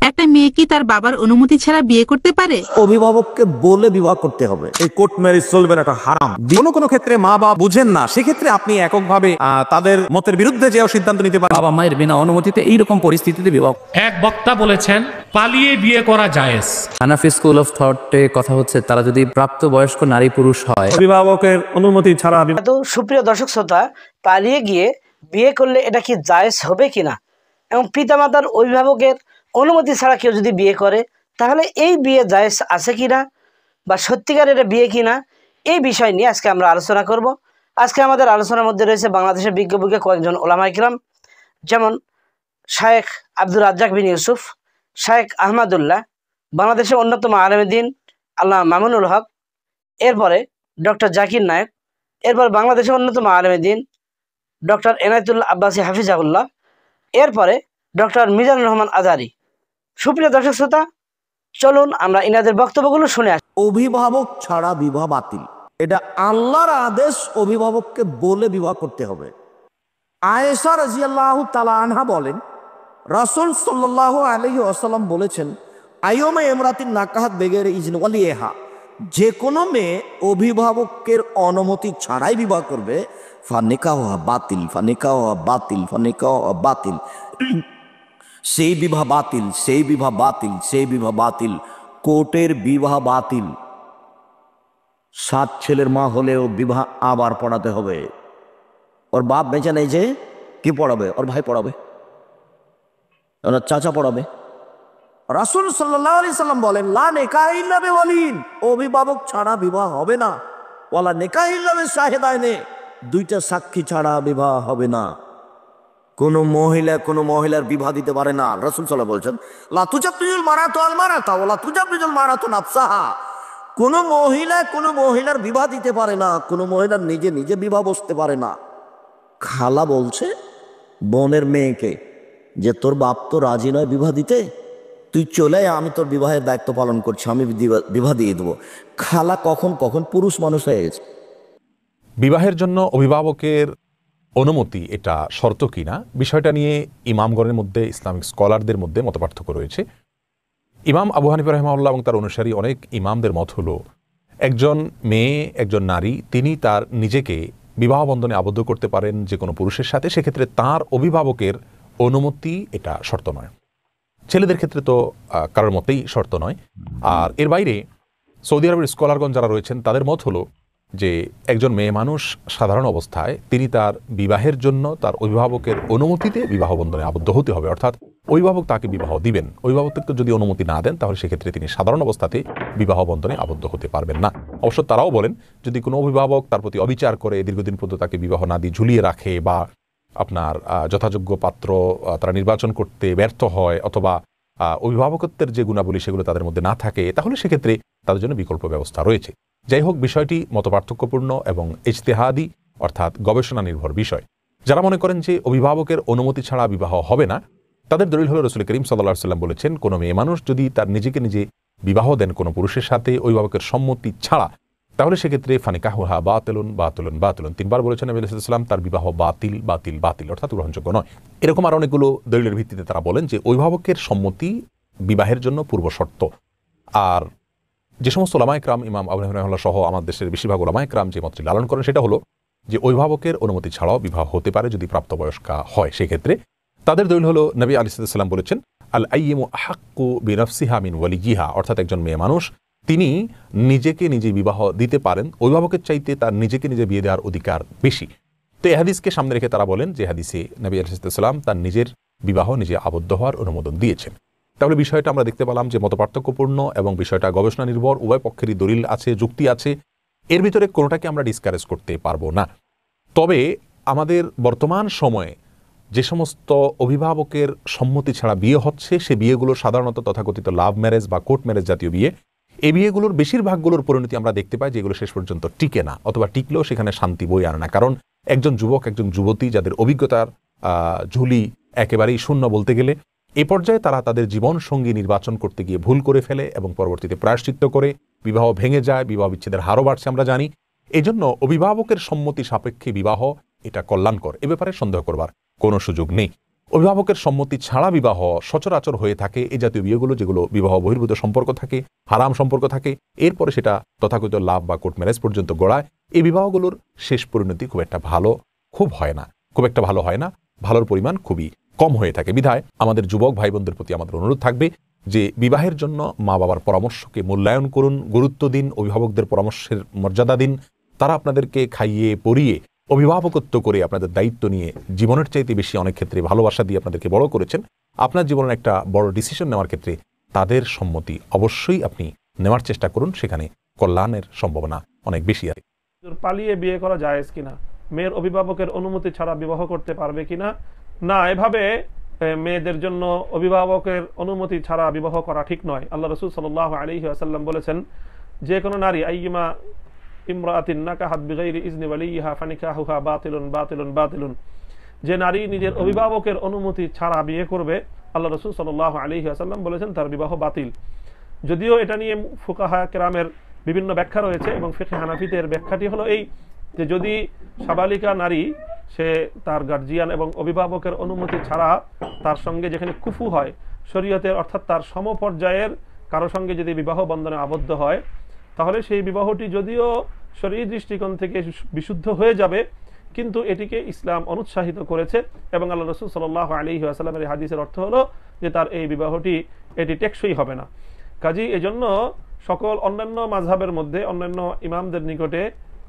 একটা মেয়ে কি তার বাবার অনুমতি ছাড়া বিয়ে করতে পারে? অভিভাবককে বলে বিবাহ করতে হবে। এই কোর্ট ম্যারেজ চলবে না, এটা হারাম। কোনো কোনো ক্ষেত্রে মা বাবা বুঝেন না, সেক্ষেত্রে আপনি এককভাবে তাদের মতের বিরুদ্ধে যেও সিদ্ধান্ত নিতে পারেন। বাবা মায়ের বিনা অনুমতিতে এইরকম পরিস্থিতিতে বিবাহ। এক বক্তা বলেছেন পালিয়ে বিয়ে করা জায়েজ। হানাফি স্কুল অফ থটে কথা হচ্ছে, তারা যদি প্রাপ্তবয়স্ক নারী পুরুষ হয়, অভিভাবকের অনুমতি ছাড়া। তো সুপ্রিয় দর্শক শ্রোতা, পালিয়ে গিয়ে বিয়ে করলে এটা কি জায়েজ হবে কিনা, এবং পিতামাতার অভিভাবকের অনুমতি ছাড়া কেউ যদি বিয়ে করে তাহলে এই বিয়ে জায়েজ আছে কিনা বা সত্যিকার এটা বিয়ে কিনা, এই বিষয় নিয়ে আজকে আমরা আলোচনা করব। আজকে আমাদের আলোচনার মধ্যে রয়েছে বাংলাদেশের বিজ্ঞ কয়েকজন ওলামায়ে কিরাম, যেমন শায়েখ আব্দুর রাজ্জাক বিন ইউসুফ, শায়েখ আহমদুল্লাহ, বাংলাদেশের অন্যতম আলেম দ্বীন আল্লামা মামুনুল হক, এরপরে ডক্টর জাকির নায়েক, এরপর বাংলাদেশের অন্যতম আলেম দ্বীন ডক্টর এনায়েতুল্লাহ আব্বাসী হাফিজাহুল্লাহ, এরপরে ডক্টর মিজানুর রহমান আজারি। সুপ্রিয় দর্শক শ্রোতা, চলুন আমরা ইনাদের বক্তব্যগুলো শুনে আসি। অভিভাবক ছাড়া বিবাহ বাতিল, এটা আল্লাহর আদেশ। অভিভাবককে বলে বিবাহ করতে হবে। আয়েশা রাদিয়াল্লাহু তাআলা আনহা বলেন, রাসূল সাল্লাল্লাহু আলাইহি ওয়াসাল্লাম বলেছেন, আইয়ুমা ইমরাতিন নাকাহাত বেগাইরি ইজনি ওয়ালিহা, যে কোনো মেয়ে অভিভাবকের অনুমতি ছাড়াই বিবাহ করবে, ফানিকাহ বাতিল, ফানিকাহ বাতিল, ফানিকাহ বাতিল, সেই বিবাহ বাতিল, সেই বিবাহ বাতিল, সেই বিবাহ বাতিল, কোর্টের বিবাহ বাতিল। 7 ছেলের মা হলেও বিবাহ আবার পড়াতে হবে। ওর বাপ বেঁচে নেই, যে কি পড়াবে? ওর ভাই পড়াবে, ওর চাচা পড়াবে। রাসূল সাল্লাল্লাহু আলাইহি সাল্লাম বলেন, লা নিকাহ ইল্লা বিওয়ালিন, অভিভাবক ছাড়া বিবাহ হবে না। ওয়ালা নিকাহ ইল্লা বিশাহিদাইনে, 2টা সাক্ষী ছাড়া বিবাহ হবে না। কোনো মহিলার বিবাহ দিতে পারে না। রাসূল সাল্লাল্লাহু বলছেন, লা তুজাব্বিজুল মারাতু আল মারাতা ওয়ালা তুজাব্বিজুল মারাতু নাফসাহা, কোনো মহিলার বিবাহ দিতে পারে না, কোনো মহিলার নিজে বিবাহ বসতে পারে না। খালা বলছে বোনের মেয়েকে যে তোর বাপ তো রাজি নয় বিবাহ দিতে, তুই চলে আয়, আমি তোর বিবাহের দায়িত্ব পালন করছি, আমি বিবাহ দিয়ে দেবো। খালা কখন পুরুষ মানুষ হয়ে গেছে। বিবাহের জন্য অভিভাবকের অনুমতি এটা শর্ত কিনা, বিষয়টা নিয়ে ইমামগণের মধ্যে, ইসলামিক স্কলারদের মধ্যে মতপার্থক্য রয়েছে। ইমাম আবু হানিফা রাহিমাহুল্লাহ এবং তার অনুসারী অনেক ইমামদের মত হলো, একজন মেয়ে, একজন নারী, তিনি তার নিজেকে বিবাহ বন্ধনে আবদ্ধ করতে পারেন যে কোনো পুরুষের সাথে, সেক্ষেত্রে তার অভিভাবকের অনুমতি এটা শর্ত নয়। ছেলেদের ক্ষেত্রে তো কারোর মতেই শর্ত নয়। আর এর বাইরে সৌদি আরবের স্কলারগণ যারা রয়েছেন তাদের মত হলো যে একজন মেয়ে মানুষ সাধারণ অবস্থায় তিনি তার বিবাহের জন্য তার অভিভাবকের অনুমতিতে বিবাহ বন্ধনে আবদ্ধ হতে হবে, অর্থাৎ অভিভাবক তাকে বিবাহ দিবেন। অভিভাবককে যদি অনুমতি না দেন তাহলে সেক্ষেত্রে তিনি সাধারণ অবস্থাতে বিবাহ বন্ধনে আবদ্ধ হতে পারবেন না। অবশ্য তারাও বলেন, যদি কোনো অভিভাবক তার প্রতি অবিচার করে দীর্ঘদিন পর্যন্ত তাকে বিবাহ না দিয়ে ঝুলিয়ে রাখে, বা আপনার যথাযোগ্য পাত্র তারা নির্বাচন করতে ব্যর্থ হয়, অথবা অভিভাবকত্বের যে গুণাবলী সেগুলো তাদের মধ্যে না থাকে, তাহলে সেক্ষেত্রে তাদের জন্য বিকল্প ব্যবস্থা রয়েছে। যাই হোক, বিষয়টি মতপার্থক্যপূর্ণ এবং ইজতিহাদি অর্থাৎ গবেষণা নির্ভর বিষয়। যারা মনে করেন যে অভিভাবকের অনুমতি ছাড়া বিবাহ হবে না, তাদের দলিল হলো রাসূল করিম সাল্লাল্লাহু আলাইহি ওয়াসাল্লাম বলেছেন, কোনো মেয়ে মানুষ যদি তার নিজে বিবাহ দেন কোনো পুরুষের সাথে অভিভাবকের সম্মতি ছাড়া, তাহলে সেক্ষেত্রে ফানিকাহুহা বাতিলুন বাতিলুন বাতিলুন, 3 বার বলেছেন নবী সাল্লাল্লাহু আলাইহি ওয়াসাল্লাম, তার বিবাহ বাতিল বাতিল বাতিল, অর্থাৎ গ্রহণযোগ্য নয়। এরকম আর অনেকগুলো দলিলের ভিত্তিতে তারা বলেন যে অভিভাবকের সম্মতি বিবাহের জন্য পূর্ব শর্ত। আর যে সমস্ত ওলামায়ে কেরাম, ইমাম আবু হানিফা রাহিমাহুল্লাহ সহ আমার দেশের বেশিরভাগ ওলামায়ে কেরাম যে মতটি লালন করেন, সেটা হলো যে অভিভাবকের অনুমতি ছাড়াও বিবাহ হতে পারে যদি প্রাপ্তবয়স্কা হয়। সেক্ষেত্রে তাদের দলিল হলো নবী আলাইহিস সালাম বলেছেন, আল আইয়িমু আহাক্কু বিনাফসিহা মিন ওয়ালিয়িহা, অর্থাৎ একজন মেয়ে মানুষ তিনি নিজে বিবাহ দিতে পারেন, অভিভাবকের চাইতে তার নিজে বিয়ে দেওয়ার অধিকার বেশি। তো এই হাদিসকে সামনে রেখে তারা বলেন যে হাদিসে নবী আলাইহিস সালাম তার নিজের বিবাহ নিজে আবদ্ধ হওয়ার অনুমোদন দিয়েছেন। তাহলে বিষয়টা আমরা দেখতে পেলাম যে মতপার্থক্যপূর্ণ এবং বিষয়টা গবেষণা নির্ভর, উভয় পক্ষেরই দলিল আছে, যুক্তি আছে, এর ভিতরে কোনোটাকে আমরা ডিসকারেজ করতে পারবো না। তবে আমাদের বর্তমান সময়ে যে সমস্ত অভিভাবকের সম্মতি ছাড়া বিয়ে হচ্ছে, সে বিয়েগুলো সাধারণত তথাকথিত লাভ ম্যারেজ বা কোর্ট ম্যারেজ জাতীয় বিয়ে। এই বিয়েগুলোর বেশিরভাগগুলোর পরিণতি আমরা দেখতে পাই যেগুলো শেষ পর্যন্ত টিকে না, অথবা টিকলেও সেখানে শান্তি বই আনে না। কারণ একজন যুবক, একজন যুবতী যাদের অভিজ্ঞতার ঝুলি একেবারেই শূন্য বলতে গেলে, এ পর্যায়ে তারা তাদের জীবন সঙ্গী নির্বাচন করতে গিয়ে ভুল করে ফেলে এবং পরবর্তীতে প্রায়শ্চিত্ত করে বিবাহ ভেঙে যায়, বিবাহ বিচ্ছেদের হারও বাড়ছে আমরা জানি। এই জন্য অভিভাবকের সম্মতি সাপেক্ষে বিবাহ এটা কল্যাণকর, এ ব্যাপারে সন্দেহ করবার কোনো সুযোগ নেই। অভিভাবকের সম্মতি ছাড়া বিবাহ সচরাচর হয়ে থাকে এই জাতীয় বিয়েগুলো, যেগুলো বিবাহ বহির্ভূত সম্পর্ক থাকে, হারাম সম্পর্ক থাকে, এরপরে সেটা তথাকথিত লাভ বা কোর্ট ম্যারেজ পর্যন্ত গড়ায়। এই বিবাহগুলোর শেষ পরিণতি খুব একটা ভালো হয় না, ভালোর পরিমাণ খুবই কম হয়ে থাকে। বিধায় আমাদের যুবক ভাই বোনদের প্রতি আমাদের অনুরোধ থাকবে যে বিবাহের জন্য মা বাবার পরামর্শকে মূল্যায়ন করুন, গুরুত্ব দিন, অভিভাবকদের পরামর্শের মর্যাদা দিন। তারা আপনাদেরকে খাইয়ে পরিয়ে অভিভাবকত্ব করে আপনাদের দায়িত্ব নিয়ে জীবনের চাইতে বেশি অনেক ক্ষেত্রে ভালোবাসা দিয়ে আপনাদেরকে বড় করেছেন। আপনার জীবনের একটা বড় ডিসিশন নেওয়ার ক্ষেত্রে তাদের সম্মতি অবশ্যই আপনি নেওয়ার চেষ্টা করুন, সেখানে কল্যাণের সম্ভাবনা অনেক বেশি আছে। পালিয়ে বিয়ে করা জায়েজ কিনা, মেয়ের অভিভাবকের অনুমতি ছাড়া বিবাহ করতে পারবে কিনা? না, এভাবে মেয়েদের জন্য অভিভাবকের অনুমতি ছাড়া বিবাহ করা ঠিক নয়। আল্লাহ রাসূল সাল্লাল্লাহু আলাইহি ওয়াসাল্লাম বলেছেন, যে কোনো নারী আইয়িমা ইমরাআতিন নাকাহাত বিগাইরি ইজনি ওয়ালিয়্যিহা ফানিকাহুহা বাতিলুন বাতিলুন বাতিলুন, যে নারী নিজের অভিভাবকের অনুমতি ছাড়া বিয়ে করবে, আল্লাহ রাসূল সাল্লাল্লাহু আলাইহি ওয়াসাল্লাম বলেছেন তার বিবাহ বাতিল। যদিও এটা নিয়ে ফুকাহা কেরামের বিভিন্ন ব্যাখ্যা রয়েছে এবং ফিকহে হানাফিদের ব্যাখ্যাটি হলো এই যে যদি সাবালিকা নারী সে তার গার্জিয়ান এবং অভিভাবকের অনুমতি ছাড়া তার সঙ্গে যেখানে কুফু হয় শরীয়তের অর্থাৎ তার সমপর্যায়ের কারো সঙ্গে যদি বিবাহ বন্ধনে আবদ্ধ হয়, তাহলে সেই বিবাহটি যদিও শরীর দৃষ্টিকোণ থেকে বিশুদ্ধ হয়ে যাবে, কিন্তু এটিকে ইসলাম অনুৎসাহিত করেছে এবং আল্লাহ রাসূল সাল্লাল্লাহু আলাইহি ওয়াসাল্লামের এই হাদিসের অর্থ হলো যে তার এই বিবাহটি এটি টেকসই হবে না। কাজেই এজন্য সকল অন্যান্য মাযহাবের মধ্যে অন্যান্য ইমামদের নিকটে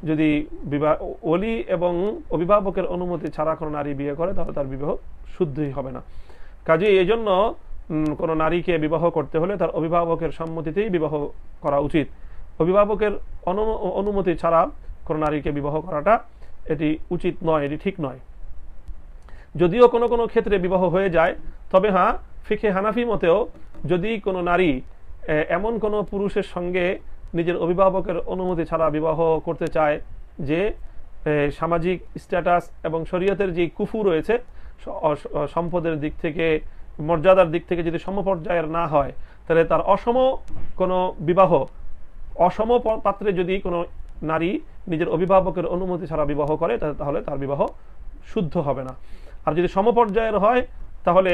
যদি বিবাহ ওলি এবং অভিভাবকের অনুমতি ছাড়া কোনো নারী বিয়ে করে তাহলে তার বিবাহ শুদ্ধই হবে না। কাজেই এই জন্য কোনো নারীকে বিবাহ করতে হলে তার অভিভাবকের সম্মতিতেই বিবাহ করা উচিত। অভিভাবকের অনুমতি ছাড়া কোনো নারীকে বিবাহ করাটা এটি উচিত নয়, এটি ঠিক নয়। যদিও কোনো কোনো ক্ষেত্রে বিবাহ হয়ে যায়, তবে হ্যাঁ, ফিকহে হানাফি মতেও যদি কোনো নারী এমন কোনো পুরুষের সঙ্গে নিজের অভিভাবকের অনুমতি ছাড়া বিবাহ করতে চায় যে সামাজিক স্ট্যাটাস এবং শরীয়তের যে কুফু রয়েছে, সম্পদের দিক থেকে মর্যাদার দিক থেকে যদি সমপর্যায়ের না হয়, তাহলে তার অসম কোনো বিবাহ, অসম পাত্রে যদি কোনো নারী নিজের অভিভাবকের অনুমতি ছাড়া বিবাহ করে তাহলে তার বিবাহ শুদ্ধ হবে না। আর যদি সমপর্যায়ের হয় তাহলে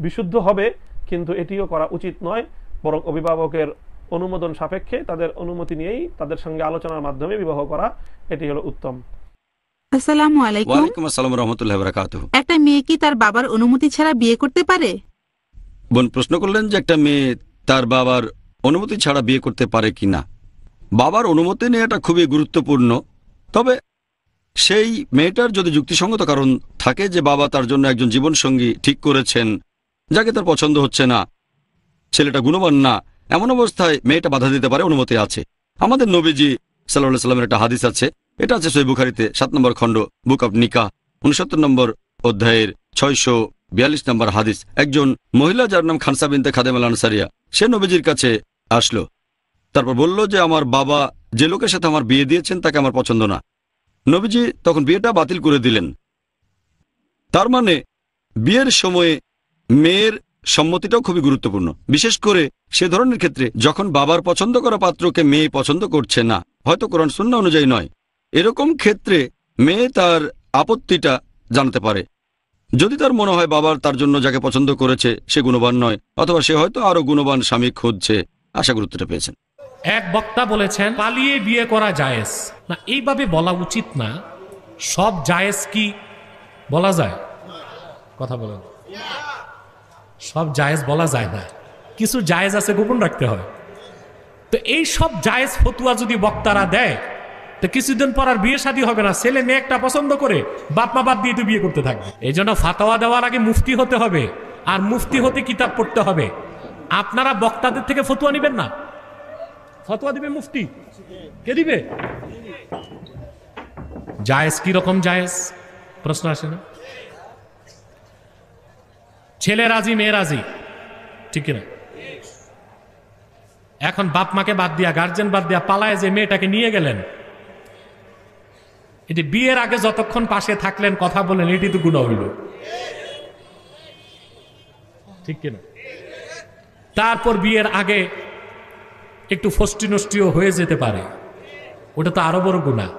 বিশুদ্ধ হবে, কিন্তু এটিও করা উচিত নয়, বরং অভিভাবকের অনুমোদন সাপেক্ষে তাদের অনুমতি নিয়েই তাদের সঙ্গে আলোচনার মাধ্যমে বিবাহ করা এটি হলো উত্তম। আসসালামু আলাইকুম। ওয়ালাইকুম আসসালাম ওয়া রাহমাতুল্লাহি ওয়া বারাকাতুহু। একটা মেয়ে কি তার বাবার অনুমতি ছাড়া বিয়ে করতে পারে? বোন প্রশ্ন করলেন যে একটা মেয়ে তার বাবার অনুমতি ছাড়া বিয়ে করতে পারে কিনা। বাবার অনুমতি নেওয়াটা খুবই গুরুত্বপূর্ণ, তবে সেই মেয়েটার যদি যুক্তিসঙ্গত কারণ থাকে যে বাবা তার জন্য একজন জীবনসঙ্গী ঠিক করেছেন যাকে তার পছন্দ হচ্ছে না, ছেলেটা গুণবান না, এমন অবস্থায় মেয়েটা বাধা দিতে পারে, অনুমতি আছে। আমাদের নবীজি সাল্লাল্লাহু আলাইহি সাল্লামের একটা হাদিস আছে, এটা আছে সহিহ বুখারীতে 7 নম্বর খণ্ড বুক অব নিকাহ 69 নম্বর অধ্যায়ের 642 নম্বর হাদিস। একজন মহিলা যার নাম খানসা বিনতে খাদেম আল আনসারিয়া, সে নবীজির কাছে আসলো, তারপর বলল যে আমার বাবা যে লোকের সাথে আমার বিয়ে দিয়েছেন তাকে আমার পছন্দ না। নবীজি তখন বিয়েটা বাতিল করে দিলেন। তার মানে বিয়ের সময়ে মেয়ের সম্মতিটাও খুবই গুরুত্বপূর্ণ, বিশেষ করে সে ধরনের ক্ষেত্রে যখন বাবার পছন্দ করা পাত্রকে মেয়ে পছন্দ করছে না, হয়তো কোরআন সুন্নাহ অনুযায়ী নয়, এরকম ক্ষেত্রে মেয়ে তার আপত্তিটা জানাতে পারে। যদি তার মনে হয় বাবার তার জন্য যাকে পছন্দ করেছে সে গুণবান নয়, অথবা সে হয়তো আরো গুণবান স্বামী খুঁজছে। আশা গুরুত্বটা পেয়েছেন। এক বক্তা বলেছেন পালিয়ে বিয়ে করা জায়েজ না, এইভাবে বলা উচিত না। সব জায়েজ কি বলা যায়? কথা বলেন। সব জায়েজ বলা যায় না, কিছু জায়েজ আছে গোপন রাখতে হয়। তো এই সব জায়েজ ফতুয়া যদি বক্তারা দেয় তো কিছুদিন পর আর বিয়ে শাদী হবে না, ছেলে মেয়ে একটা পছন্দ করে বাপ মা বাদ দিয়ে তো বিয়ে করতে থাকবে। এই জন্য ফাতাওয়া দেওয়ার আগে মুফতি হতে হবে, আর মুফতি হতে কিতাব পড়তে হবে। আপনারা বক্তাদের থেকে ফতুয়া নিবেন না। ফতোয়া দিবে মুফতি, কে দিবে? জায়েজ কি রকম জায়েজ প্রশ্ন আসে না? ছেলে রাজি মেয়ে রাজি, ঠিক কিনা? এখন বাপ মাকে বাদ দিয়া গার্জেন বাদ দিয়া পালায় যে মেয়েটাকে নিয়ে গেলেন, এটি বিয়ের আগে যতক্ষণ পাশে থাকলেন কথা বলেন, এটি তো গুনাহ হইল, ঠিক কিনা? তারপর বিয়ের আগে একটু ফষ্টি নষ্টিও হয়ে যেতে পারে, ওটা তো আরো বড় গুনাহ।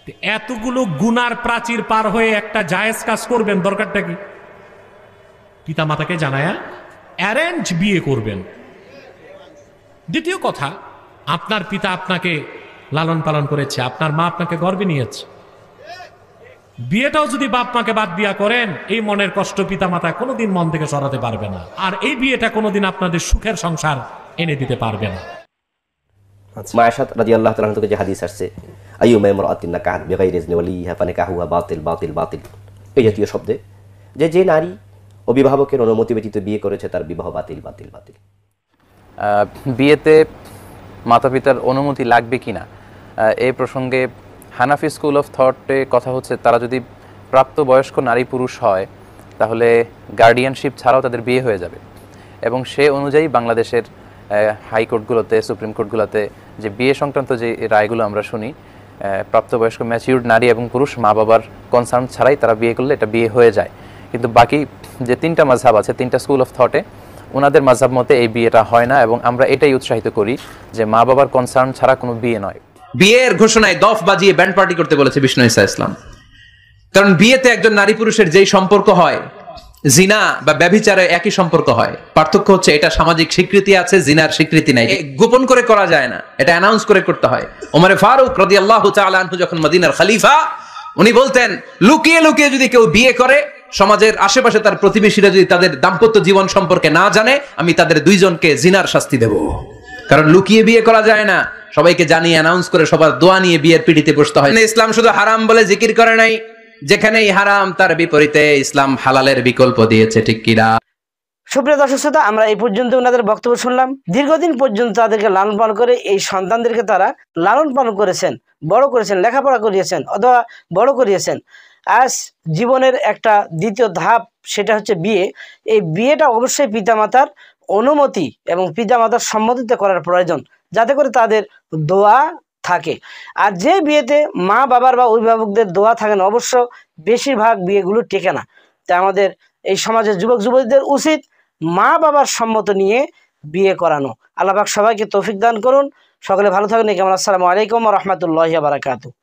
তো এতগুলো গুনার প্রাচীর পার হয়ে একটা জায়েজ কাজ করবেন, দরকারটা কি? পিতা মাতাকে জানায়া অ্যারেঞ্জ বিয়ে করবেন। দ্বিতীয় কথা, আপনার পিতা আপনাকে লালন পালন করেছে, আপনার মা আপনাকে গর্বে নিয়েছে। বিয়েটাও যদি বাপ মাকে বাদ বিয়া করেন, এই মনের কষ্ট পিতা মাতা কোনোদিন মন থেকে সরাতে পারবে না, আর এই বিয়েটা কোনোদিন আপনাদের সুখের সংসার এনে দিতে পারবে না। মা আয়েশা রাদিয়াল্লাহু তাআলা থেকে যে হাদিস আসছে, আইয়ুমা ইমরাআতিন নাকাহাত বিগাইরি ইজনি ওয়ালিহা ফানিকাহুহা বাতিল বাতিল বাতিল, এই জাতীয় শব্দে যে নারী অভিভাবকের অনুমতি ব্যতীত বিয়ে করেছে তার বিবাহ বাতিল বাতিল বাতিল। বিয়েতে মাতা পিতার অনুমতি লাগবে কিনা এই প্রসঙ্গে হানাফি স্কুল অফ থটে কথা হচ্ছে, তারা যদি প্রাপ্তবয়স্ক নারী পুরুষ হয় তাহলে গার্ডিয়ানশিপ ছাড়াও তাদের বিয়ে হয়ে যাবে, এবং সে অনুযায়ী বাংলাদেশের হাইকোর্টগুলোতে, সুপ্রিম কোর্টগুলোতে যে বিয়ে সংক্রান্ত যে রায়গুলো আমরা শুনি, প্রাপ্তবয়স্ক ম্যাচিউরড নারী এবং পুরুষ মা বাবার কনসার্ন ছাড়াই তারা বিয়ে করলে এটা বিয়ে হয়ে যায়। কিন্তু বাকি যে তিনটা মাযহাব আছে, তিনটা স্কুল অফ থটে, ওনাদের মাযহাব মতে এই বিয়েটা হয় না, এবং আমরা এটাই উৎসাহিত করি যে মা বাবার কনসার্ন ছাড়া কোনো বিয়ে নয়। বিয়ের ঘোষণায় দফ বাজিয়ে ব্যান্ড পার্টি করতে বলেছে বিষ্ণু ঈসা ইসলাম। কারণ বিয়েতে একজন নারী পুরুষের যেই সম্পর্ক হয়, জিনা বা ব্যভিচারে একই সম্পর্ক হয়, পার্থক্য হচ্ছে এটা সামাজিক স্বীকৃতি আছে, জিনার স্বীকৃতি নাই। গোপন করে করা যায় না, এটা অ্যানাউন্স করে করতে হয়। ওমরে ফারুক রাদিয়াল্লাহু তাআলা আনহু যখন মদিনার খলিফা, উনি বলতেন লুকিয়ে লুকিয়ে যদি কেউ বিয়ে করে, সমাজের আশেপাশে তার প্রতিবেশীরা যদি তাদের দাম্পত্য জীবন সম্পর্কে না জানে, আমি তাদের দুইজনকে জিনার শাস্তি দেব। কারণ লুকিয়ে বিয়ে করা যায় না, সবাইকে জানিয়ে অ্যানাউন্স করে সবার দোয়া নিয়ে বিয়ের পিড়িতে বসতে হয়। ইসলাম শুধু হারাম বলে জিকির করে নাই, যেখানেই হারাম তার বিপরীতে ইসলাম হালালের বিকল্প দিয়েছে, ঠিক কিনা? সুপ্রিয় দর্শক শ্রোতা, আমরা এই পর্যন্ত ওনাদের বক্তব্য শুনলাম। দীর্ঘদিন পর্যন্ত তাদেরকে লালন পালন করে এই সন্তানদেরকে তারা লালন পালন করেছেন, বড় করেছেন, লেখাপড়া করিয়েছেন অথবা বড় করিয়েছেন। আজ জীবনের একটা দ্বিতীয় ধাপ, সেটা হচ্ছে বিয়ে। এই বিয়েটা অবশ্যই পিতামাতার অনুমতি এবং পিতামাতার সম্মতিতে করার প্রয়োজন, যাতে করে তাদের দোয়া থাকে। আর যে বিয়েতে মা বাবার বা অভিভাবকদের দোয়া থাকে না, অবশ্য বেশিরভাগ বিয়েগুলো টেকে না। তাই আমাদের এই সমাজের যুবক যুবতীদের উচিত মা বাবার সম্মত নিয়ে বিয়ে করানো। আল্লাহ পাক সবাইকে তৌফিক দান করুন। সকলে ভালো থাকুন। আসসালামু আলাইকুম ওয়া রাহমাতুল্লাহি ওয়া বারাকাতুহু।